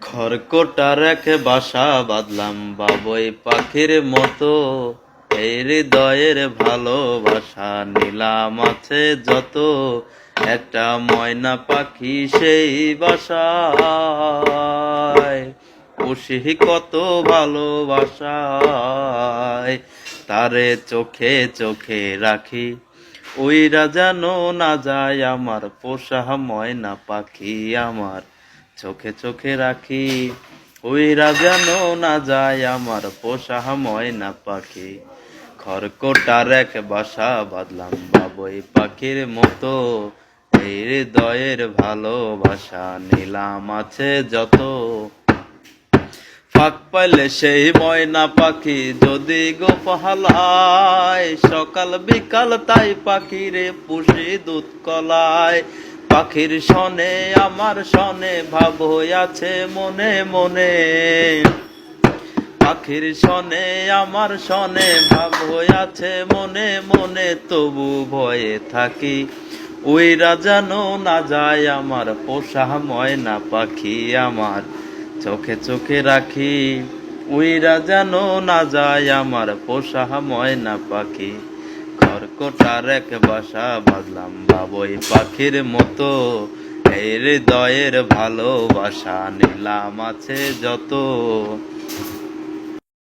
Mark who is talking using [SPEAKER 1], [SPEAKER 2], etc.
[SPEAKER 1] খড়কুটার এক বাসা বাঁধলাম বাবুই পাখির মতো, এই হৃদয়ের ভালোবাসা নিলাম আছে যত, একটা ময়না পাখি সেই বাসায় পুষি কত ভালোবাসায়, তারে চোখে চোখে রাখি, উইরা যেন না যায় আমার পোষা ময়না পাখি আমার, চোখে চোখে রাখি, উইরা যেন না যায় আমার পোষা ময়না পাখি। খড়কুটার এক বাসা বাঁধলাম বাবুই পাখির মতো, এই হৃদয়ের ভালোবাসা নিলাম আছে যত, ফাঁক পাইলে সেই ময়না পাখি যদি গো পাহালায়, সকাল বিকাল তাই পাখিরে পুষি দুধ কলায়, পাখির সনে আমার সনে ভাব হইয়াছে মনে মনে, পাখির সনে আমার সনে ভাব হইয়াছে মনে মনে, তবু ভয়ে থাকি, উইরা যেন না যায় আমার পোষা ময়না পাখি আমার, চোখে চোখে রাখি, উইরা যেন না যায় আমার পোষা ময়না পাখি। খড়কুটার এক বাসা বাঁধলাম বাবুই পাখির মতো, এই হৃদয়ের ভালোবাসা নিলাম আছে যত।